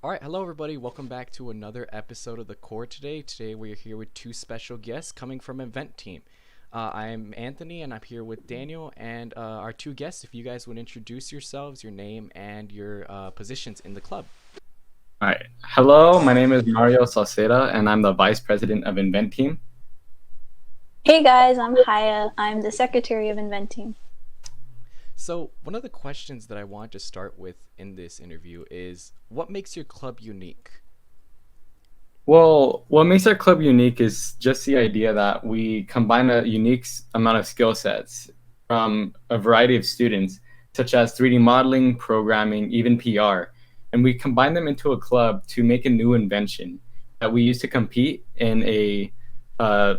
All right, hello everybody. Welcome back to another episode of the Core today. Today we're here with two special guests coming from InvenTeam. I'm Anthony, and I'm here with Daniel and our two guests. If you guys would introduce yourselves, your name, and your positions in the club. All right. Hello, my name is Mario Salceda, and I'm the Vice President of InvenTeam. Hey guys, I'm Haya. I'm the secretary of InvenTeam. So, one of the questions that I want to start with in this interview is what makes your club unique? Well, what makes our club unique is just the idea that we combine a unique amount of skill sets from a variety of students, such as 3D modeling, programming, even PR. And we combine them into a club to make a new invention that we use to compete in a uh,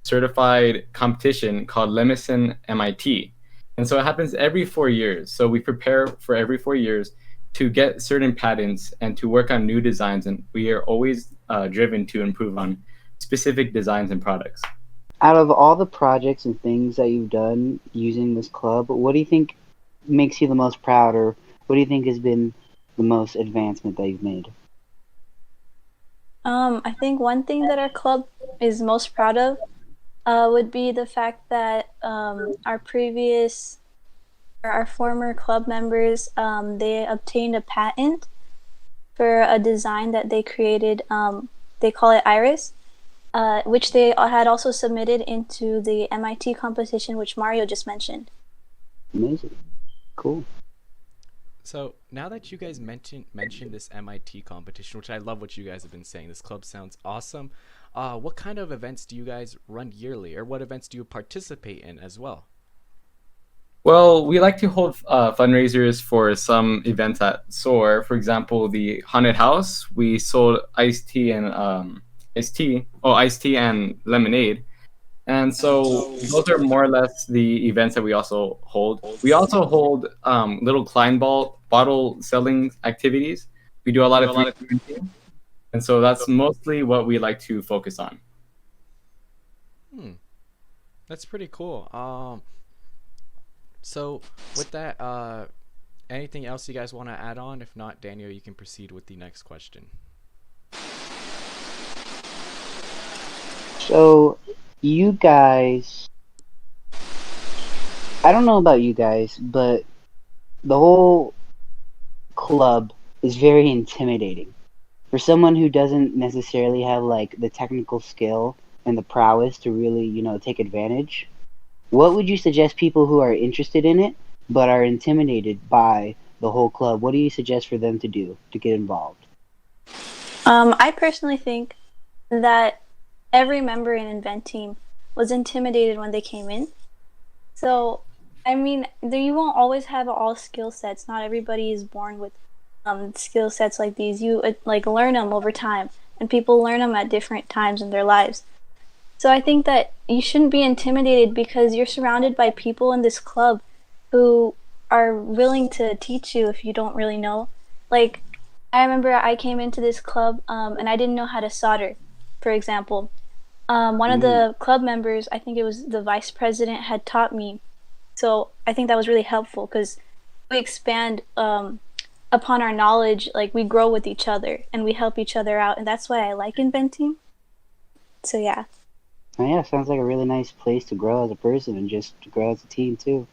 certified competition called Lemison MIT. And so it happens every 4 years. So we prepare for every 4 years to get certain patents and to work on new designs. And we are always driven to improve on specific designs and products. Out of all the projects and things that you've done using this club, what do you think makes you the most proud, or what do you think has been the most advancement that you've made? I think one thing that our club is most proud of would be the fact that our former club members, they obtained a patent for a design that they created. They call it Iris, which they had also submitted into the MIT competition, which Mario just mentioned. Amazing. Cool. So now that you guys mentioned this MIT competition, which I love what you guys have been saying, this club sounds awesome. What kind of events do you guys run yearly, or what events do you participate in as well? Well, we like to hold fundraisers for some events at SOAR. For example, the haunted house. We sold iced tea and lemonade. And so those are more or less the events that we also hold. We also hold little bottle selling activities. We do a lot of 3D printing, and so that's mostly what we like to focus on. Hmm, that's pretty cool. So with that, anything else you guys want to add on? If not, Daniel, you can proceed with the next question. So, you guys, I don't know about you guys, but the whole club is very intimidating. For someone who doesn't necessarily have like the technical skill and the prowess to really, take advantage, what would you suggest people who are interested in it but are intimidated by the whole club? What do you suggest for them to do to get involved? I personally think that every member in InvenTeam was intimidated when they came in. So, I mean, you won't always have all skill sets. Not everybody is born with skill sets like these. You like learn them over time, and people learn them at different times in their lives. So I think that you shouldn't be intimidated because you're surrounded by people in this club who are willing to teach you if you don't really know. Like, I remember I came into this club and I didn't know how to solder, for example. One of Mm. the club members, I think it was the vice president, had taught me. So I think that was really helpful because we expand upon our knowledge, like we grow with each other and we help each other out. And that's why I like InvenTeam. So yeah. Oh, yeah, sounds like a really nice place to grow as a person and just to grow as a team too.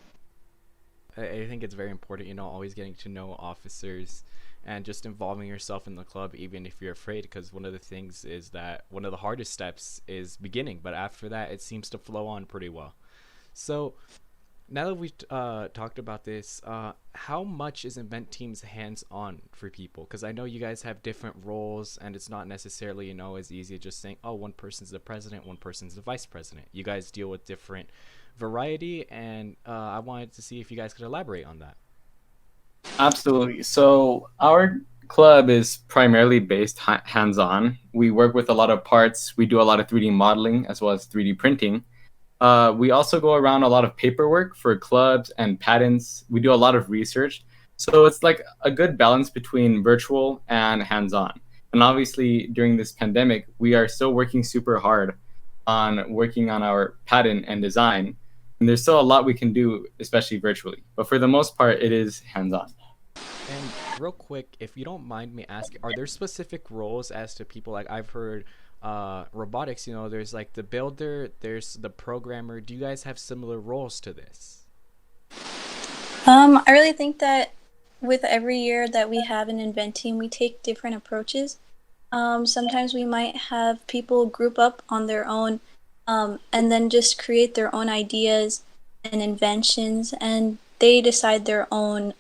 I think it's very important, always getting to know officers and just involving yourself in the club, even if you're afraid, because one of the things is that one of the hardest steps is beginning, but after that, it seems to flow on pretty well. So, now that we've talked about this, how much is Invent Team's hands-on for people? Because I know you guys have different roles, and it's not necessarily, as easy as just saying, oh, one person's the president, one person's the vice president. You guys deal with different variety, and I wanted to see if you guys could elaborate on that. Absolutely. So our club is primarily based hands-on. We work with a lot of parts. We do a lot of 3D modeling as well as 3D printing. We also go around a lot of paperwork for clubs and patents. We do a lot of research. So it's like a good balance between virtual and hands-on. And obviously, during this pandemic, we are still working super hard on working on our patent and design. And there's still a lot we can do, especially virtually. But for the most part, it is hands-on. And real quick, if you don't mind me asking, are there specific roles as to people? Like I've heard robotics, there's like the builder, there's the programmer. Do you guys have similar roles to this? I really think that with every year that we have an InvenTeam, we take different approaches. Sometimes we might have people group up on their own, and then just create their own ideas and inventions, and they decide their own,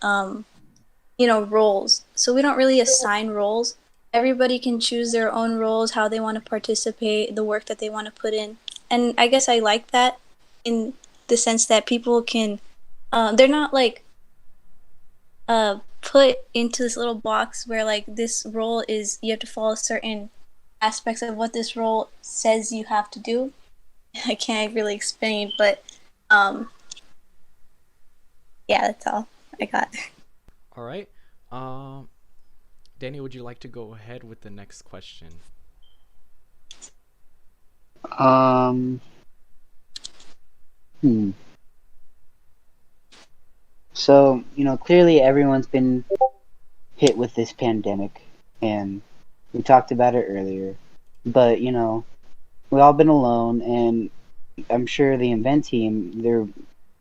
roles. So we don't really assign roles. Everybody can choose their own roles, how they want to participate, the work that they want to put in. And I guess I like that in the sense that people can, they're not like put into this little box where like this role is, you have to follow certain aspects of what this role says you have to do. I can't really explain, but yeah, that's all I got. All right. Danny, would you like to go ahead with the next question? Hmm. So, clearly everyone's been hit with this pandemic, and we talked about it earlier. But, we've all been alone, and I'm sure the Invent team, they're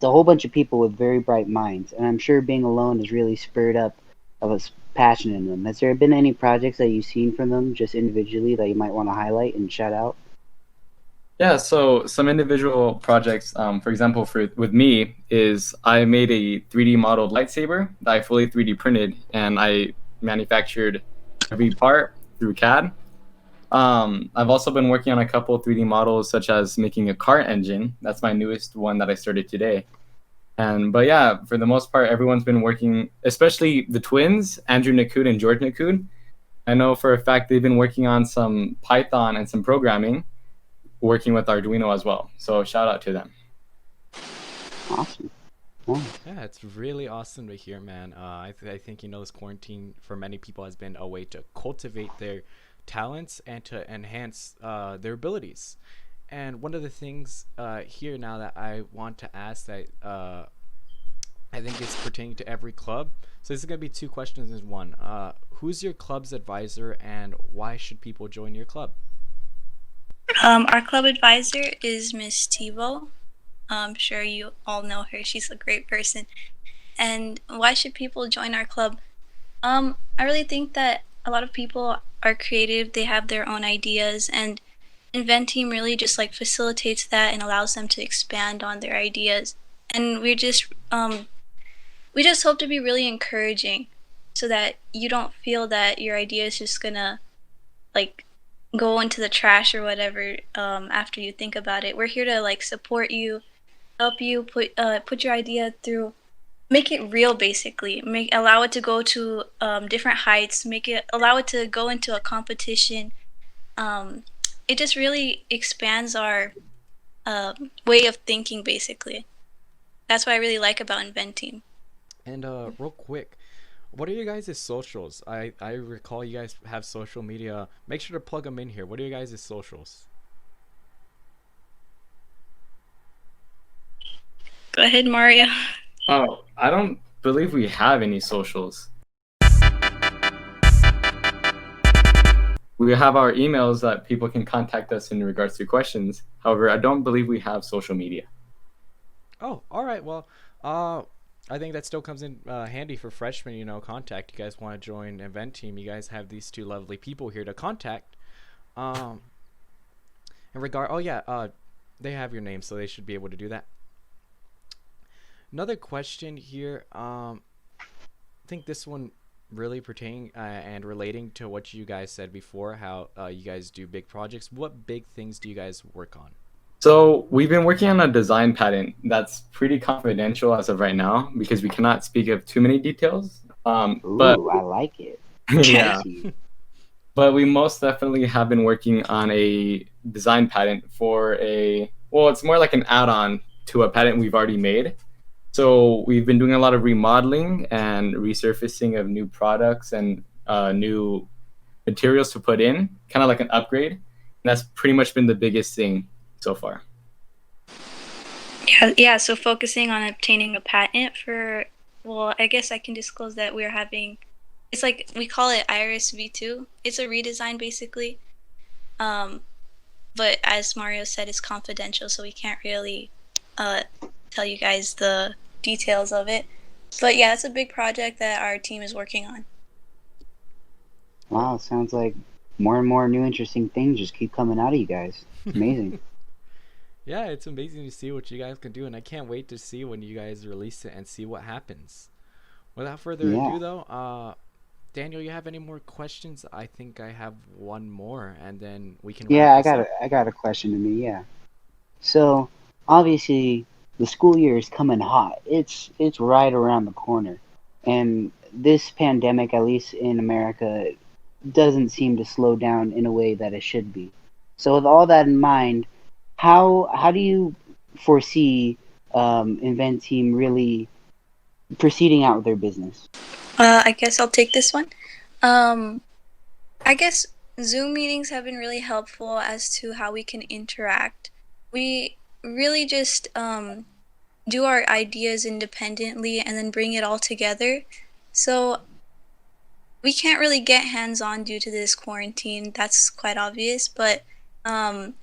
a whole bunch of people with very bright minds, and I'm sure being alone has really spurred up of a passion in them. Has there been any projects that you've seen from them, just individually, that you might want to highlight and shout out? Yeah, so some individual projects, for example, with me, is I made a 3D modeled lightsaber that I fully 3D printed, and I manufactured every part through CAD. I've also been working on a couple 3D models, such as making a car engine. That's my newest one that I started today. But yeah, for the most part, everyone's been working, especially the twins, Andrew Nakud and George Nakud. I know for a fact they've been working on some Python and some programming, working with Arduino as well. So shout out to them. Awesome. Nice. Yeah, it's really awesome to hear, man. I think this quarantine for many people has been a way to cultivate their talents and to enhance their abilities. And one of the things here now that I want to ask that I think it's pertaining to every club. So this is going to be two questions in one. Who's your club's advisor, and why should people join your club? Our club advisor is Miss Tebow. I'm sure you all know her. She's a great person. And why should people join our club? I really think that a lot of people are creative. They have their own ideas, and InvenTeam really just like facilitates that and allows them to expand on their ideas. And we just hope to be really encouraging, so that you don't feel that your idea is just gonna like go into the trash or whatever after you think about it. We're here to like support you, help you put your idea through, make it real basically, allow it to go to different heights, allow it to go into a competition. It just really expands our way of thinking basically. That's what I really like about InvenTeam. And real quick, what are your guys' socials? I recall you guys have social media. Make sure to plug them in here. What are your guys' socials? Go ahead, Mario. Oh, I don't believe we have any socials. We have our emails that people can contact us in regards to questions. However, I don't believe we have social media. Oh, all right. Well, I think that still comes in handy for freshmen, contact. You guys want to join InvenTeam, you guys have these two lovely people here to contact. In regard, they have your name, so they should be able to do that. Another question here. I think this one really pertaining and relating to what you guys said before, how you guys do big projects. What big things do you guys work on? So we've been working on a design patent that's pretty confidential as of right now, because we cannot speak of too many details. But Ooh, I like it. yeah, Spicy. but we most definitely have been working on a design patent for it's more like an add-on to a patent we've already made. So we've been doing a lot of remodeling and resurfacing of new products and new materials to put in, kind of like an upgrade. And that's pretty much been the biggest thing so far. Yeah, so focusing on obtaining a patent for, well, I guess I can disclose that we're having It's like we call it Iris V2. It's a redesign basically. Um, but as Mario said, it's confidential, so we can't really uh, tell you guys the details of it. But yeah, it's a big project that our team is working on. Wow, sounds like more and more new interesting things just keep coming out of you guys. It's amazing. Yeah, it's amazing to see what you guys can do, and I can't wait to see when you guys release it and see what happens. Without further Yeah. ado, though, Daniel, you have any more questions? I think I have one more, and then we can Yeah, wrap this up. I got a question to me, yeah. So obviously the school year is coming hot. It's right around the corner. And this pandemic, at least in America, doesn't seem to slow down in a way that it should be. So with all that in mind, how do you foresee Invent Team really proceeding out with their business? I guess I'll take this one. Um, I guess Zoom meetings have been really helpful as to how we can interact. We really just do our ideas independently and then bring it all together. So we can't really get hands on due to this quarantine. That's quite obvious. But I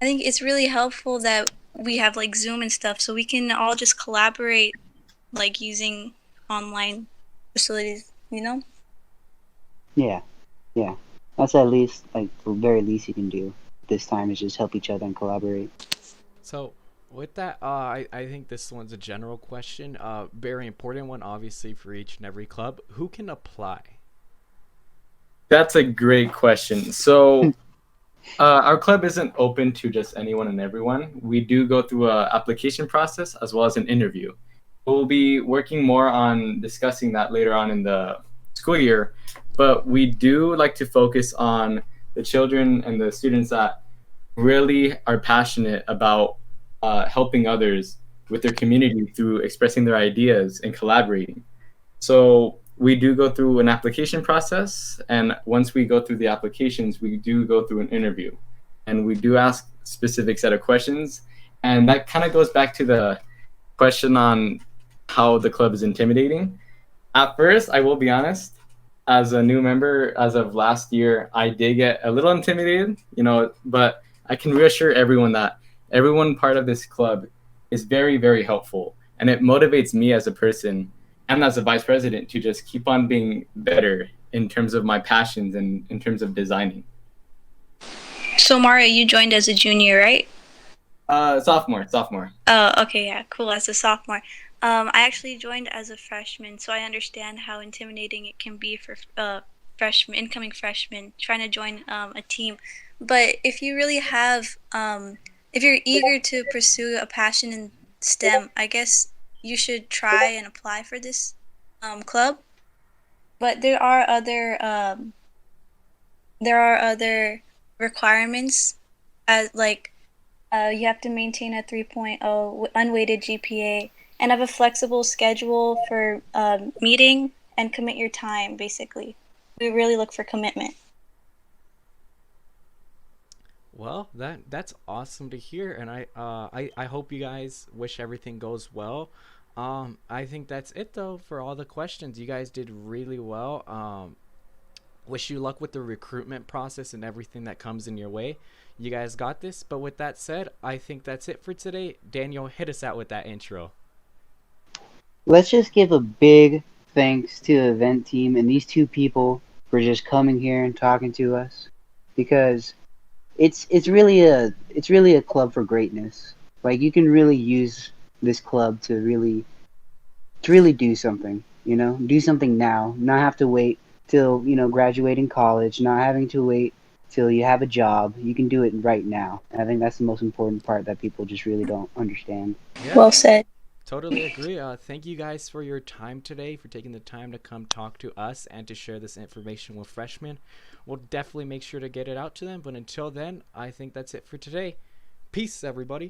think it's really helpful that we have like Zoom and stuff so we can all just collaborate like using online facilities, you know? Yeah, yeah. That's at least like the very least you can do this time is just help each other and collaborate. So, with that, I think this one's a general question. Very important one, obviously, for each and every club. Who can apply? That's a great question. So, our club isn't open to just anyone and everyone. We do go through a application process as well as an interview. We'll be working more on discussing that later on in the school year, but we do like to focus on the children and the students that really are passionate about helping others with their community through expressing their ideas and collaborating. So we do go through an application process, and once we go through the applications, we do go through an interview, and we do ask specific set of questions, and that kind of goes back to the question on how the club is intimidating. At first, I will be honest, as a new member, as of last year, I did get a little intimidated, but I can reassure everyone that everyone part of this club is very, very helpful. And it motivates me as a person and as a vice president to just keep on being better in terms of my passions and in terms of designing. So Mario, you joined as a junior, right? Sophomore. Oh, okay, yeah, cool. As a sophomore, I actually joined as a freshman, so I understand how intimidating it can be for incoming freshmen trying to join a team. But if you really have, if you're eager to pursue a passion in STEM, I guess you should try and apply for this club. But there are other requirements, as like you have to maintain a 3.0 unweighted GPA and have a flexible schedule for meeting and commit your time, basically. We really look for commitment. Well, that's awesome to hear, and I hope you guys wish everything goes well. I think that's it though for all the questions. You guys did really well. Wish you luck with the recruitment process and everything that comes in your way. You guys got this. But with that said, I think that's it for today. Daniel, hit us out with that intro. Let's just give a big thanks to the event team and these two people for just coming here and talking to us, because it's really a club for greatness. Like you can really use this club to really do something, do something now, not have to wait till, graduating college, not having to wait till you have a job. You can do it right now. And I think that's the most important part that people just really don't understand. Yeah, Well said. totally agree. Thank you guys for your time today, for taking the time to come talk to us and to share this information with freshmen. We'll definitely make sure to get it out to them. But until then, I think that's it for today. Peace, everybody.